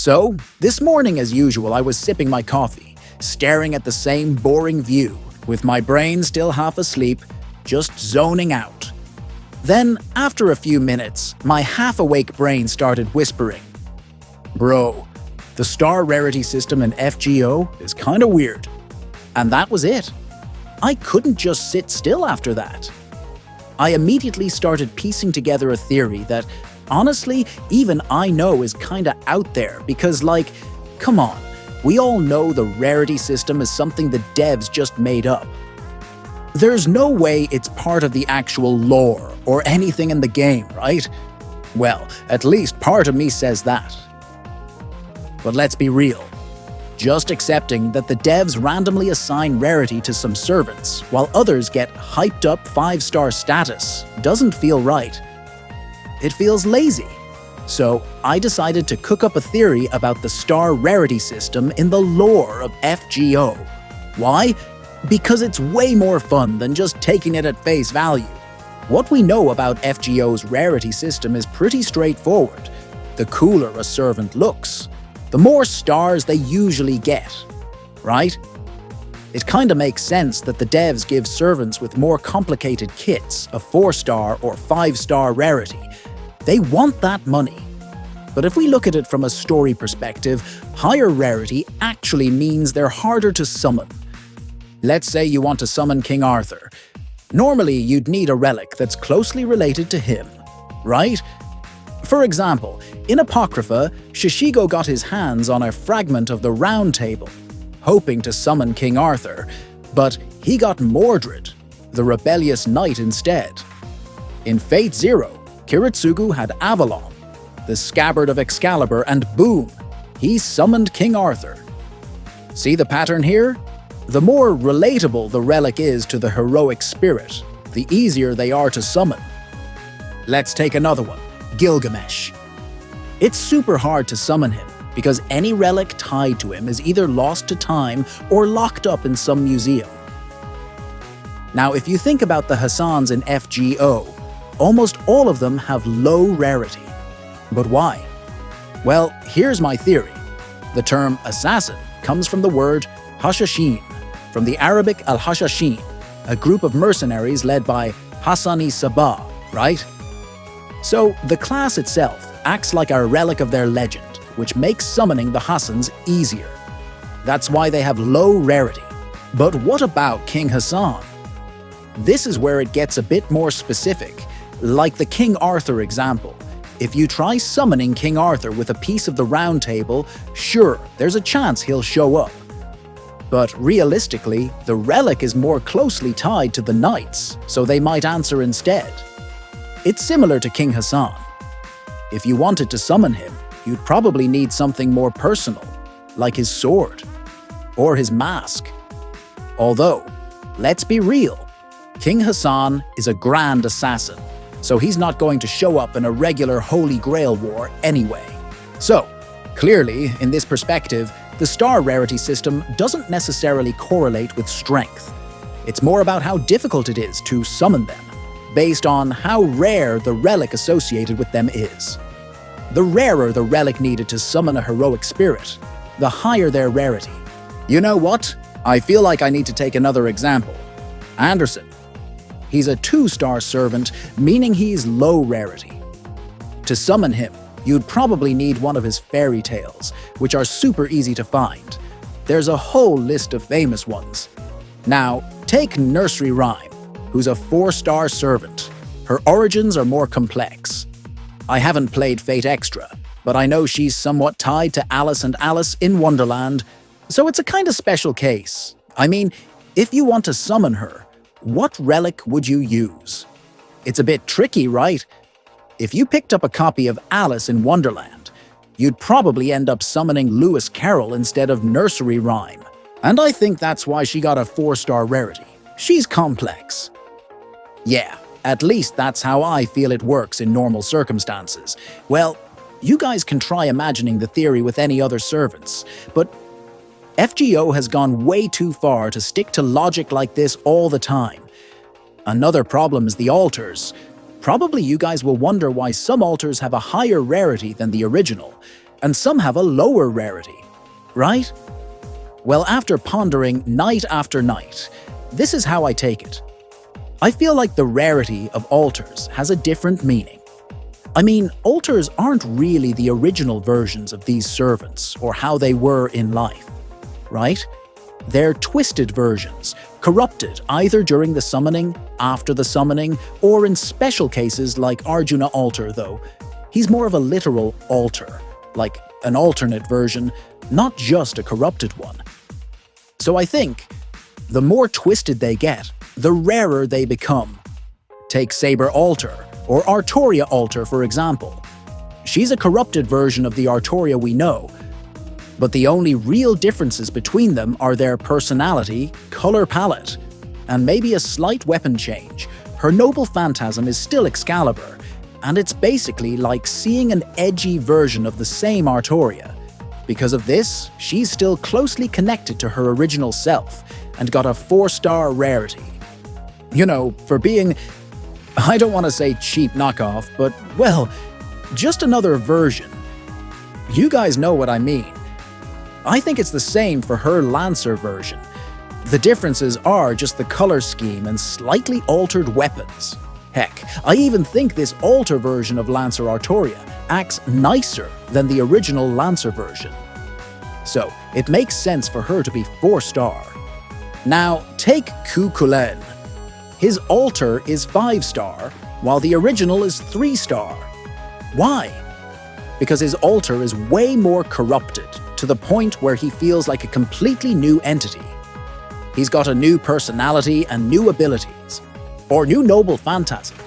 So, this morning as usual, I was sipping my coffee, staring at the same boring view, with my brain still half asleep, just zoning out. Then, after a few minutes, my half-awake brain started whispering, "Bro, the star rarity system in FGO is kinda weird." And that was it. I couldn't just sit still after that. I immediately started piecing together a theory that, honestly, even I know is kinda out there because, come on, we all know the rarity system is something the devs just made up. There's no way it's part of the actual lore or anything in the game, right? Well, at least part of me says that. But let's be real. Just accepting that the devs randomly assign rarity to some servants while others get hyped up 5-star status doesn't feel right. It feels lazy. So I decided to cook up a theory about the star rarity system in the lore of FGO. Why? Because it's way more fun than just taking it at face value. What we know about FGO's rarity system is pretty straightforward. The cooler a servant looks, the more stars they usually get, right? It kinda makes sense that the devs give servants with more complicated kits a 4-star or 5-star rarity. They want that money. But if we look at it from a story perspective, higher rarity actually means they're harder to summon. Let's say you want to summon King Arthur. Normally, you'd need a relic that's closely related to him, right? For example, in Apocrypha, Shishigo got his hands on a fragment of the Round Table, hoping to summon King Arthur, but he got Mordred, the rebellious knight instead. In Fate Zero, Kiritsugu had Avalon, the scabbard of Excalibur, and boom, he summoned King Arthur. See the pattern here? The more relatable the relic is to the heroic spirit, the easier they are to summon. Let's take another one, Gilgamesh. It's super hard to summon him because any relic tied to him is either lost to time or locked up in some museum. Now, if you think about the Hassans in FGO, almost all of them have low rarity. But why? Well, here's my theory. The term assassin comes from the word Hashashin, from the Arabic al-Hashashin, a group of mercenaries led by Hassani Sabah, right? So the class itself acts like a relic of their legend, which makes summoning the Hassans easier. That's why they have low rarity. But what about King Hassan? This is where it gets a bit more specific, like the King Arthur example. If you try summoning King Arthur with a piece of the Round Table, sure, there's a chance he'll show up. But realistically, the relic is more closely tied to the knights, so they might answer instead. It's similar to King Hassan. If you wanted to summon him, you'd probably need something more personal, like his sword, or his mask. Although, let's be real, King Hassan is a grand assassin, so he's not going to show up in a regular Holy Grail war anyway. So, clearly, in this perspective, the star rarity system doesn't necessarily correlate with strength. It's more about how difficult it is to summon them, based on how rare the relic associated with them is. The rarer the relic needed to summon a heroic spirit, the higher their rarity. You know what? I feel like I need to take another example. Anderson. He's a 2-star servant, meaning he's low rarity. To summon him, you'd probably need one of his fairy tales, which are super easy to find. There's a whole list of famous ones. Now, take Nursery Rhyme, who's a 4-star servant. Her origins are more complex. I haven't played Fate Extra, but I know she's somewhat tied to Alice and Alice in Wonderland, so it's a kind of special case. I mean, if you want to summon her, what relic would you use? It's a bit tricky, right? If you picked up a copy of Alice in Wonderland, you'd probably end up summoning Lewis Carroll instead of Nursery Rhyme. And I think that's why she got a 4-star rarity. She's complex. Yeah, at least that's how I feel it works in normal circumstances. Well, you guys can try imagining the theory with any other servants, but FGO has gone way too far to stick to logic like this all the time. Another problem is the altars. Probably you guys will wonder why some altars have a higher rarity than the original. and some have a lower rarity, right? Well, after pondering night after night, this is how I take it. I feel like the rarity of altars has a different meaning. I mean, altars aren't really the original versions of these servants or how they were in life, right? They're twisted versions, corrupted either during the summoning, after the summoning, or in special cases like Arjuna altar though. He's more of a literal altar, like an alternate version, not just a corrupted one. So I think the more twisted they get, the rarer they become. Take Saber Altar, or Artoria Altar for example. She's a corrupted version of the Artoria we know, but the only real differences between them are their personality, color palette, and maybe a slight weapon change. Her noble phantasm is still Excalibur, and it's basically like seeing an edgy version of the same Artoria. Because of this, she's still closely connected to her original self, and got a 4-star rarity. You know, for being, I don't want to say cheap knockoff, but, well, just another version. You guys know what I mean. I think it's the same for her Lancer version. The differences are just the color scheme and slightly altered weapons. Heck, I even think this altar version of Lancer Artoria acts nicer than the original Lancer version. So, it makes sense for her to be 4-star. Now, take Kukulen. His altar is 5-star, while the original is 3-star. Why? Because his altar is way more corrupted, to the point where he feels like a completely new entity. He's got a new personality and new abilities, or new noble phantasm.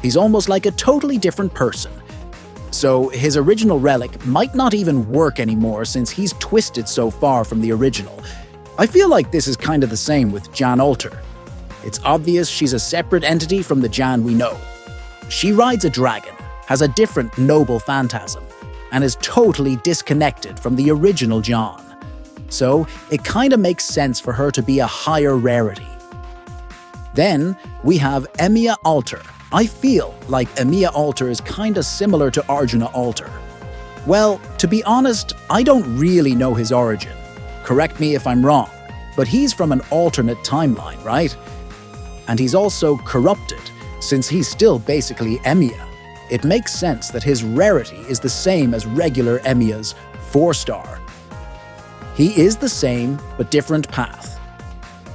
He's almost like a totally different person. So his original relic might not even work anymore since he's twisted so far from the original. I feel like this is kind of the same with Jiang Altar. It's obvious she's a separate entity from the Jiang we know. She rides a dragon, has a different noble phantasm, and is totally disconnected from the original Jiang. So it kinda makes sense for her to be a higher rarity. Then we have Emiya Altar. I feel like Emiya Altar is kinda similar to Arjuna Altar. Well, to be honest, I don't really know his origin. Correct me if I'm wrong, but he's from an alternate timeline, right? And he's also corrupted, since he's still basically Emiya. It makes sense that his rarity is the same as regular Emiya's 4-star. He is the same, but different path.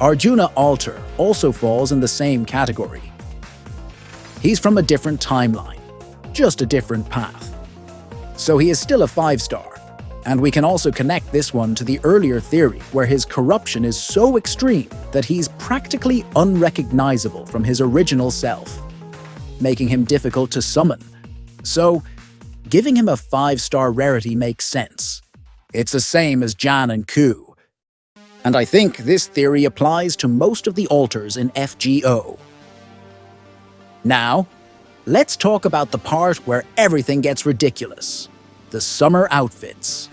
Arjuna Altar also falls in the same category. He's from a different timeline, just a different path. So he is still a 5-star, and we can also connect this one to the earlier theory where his corruption is so extreme that he's practically unrecognizable from his original self, making him difficult to summon. So, giving him a 5-star rarity makes sense. It's the same as Jiang and Ku. And I think this theory applies to most of the altars in FGO. Now, let's talk about the part where everything gets ridiculous. The summer outfits.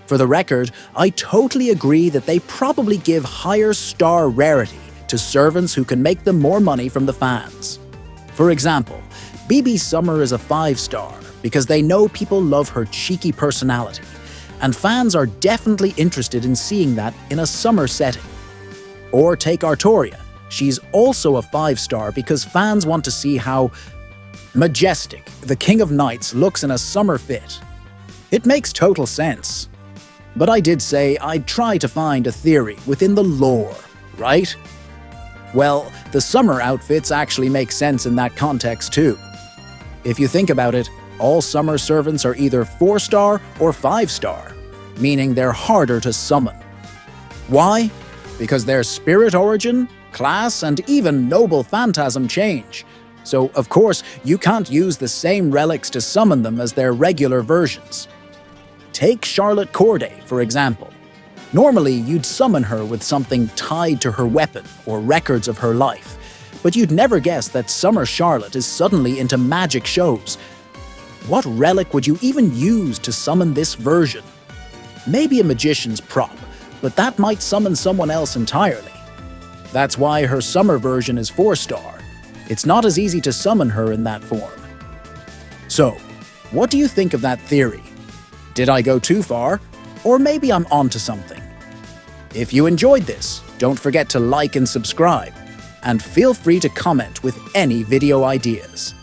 For the record, I totally agree that they probably give higher star rarity to servants who can make them more money from the fans. For example, BB Summer is a 5-star because they know people love her cheeky personality, and fans are definitely interested in seeing that in a summer setting. Or take Artoria. She's also a 5-star because fans want to see how majestic the King of Knights looks in a summer fit. It makes total sense. But I did say I'd try to find a theory within the lore, right? Well, the summer outfits actually make sense in that context too. If you think about it, all summer servants are either 4-star or 5-star, meaning they're harder to summon. Why? Because their spirit origin, class, and even noble phantasm change. So, of course, you can't use the same relics to summon them as their regular versions. Take Charlotte Corday, for example. Normally, you'd summon her with something tied to her weapon or records of her life, but you'd never guess that Summer Charlotte is suddenly into magic shows. What relic would you even use to summon this version? Maybe a magician's prop, but that might summon someone else entirely. That's why her summer version is 4-star. It's not as easy to summon her in that form. So, what do you think of that theory? Did I go too far? Or maybe I'm onto something. If you enjoyed this, don't forget to like and subscribe, and feel free to comment with any video ideas.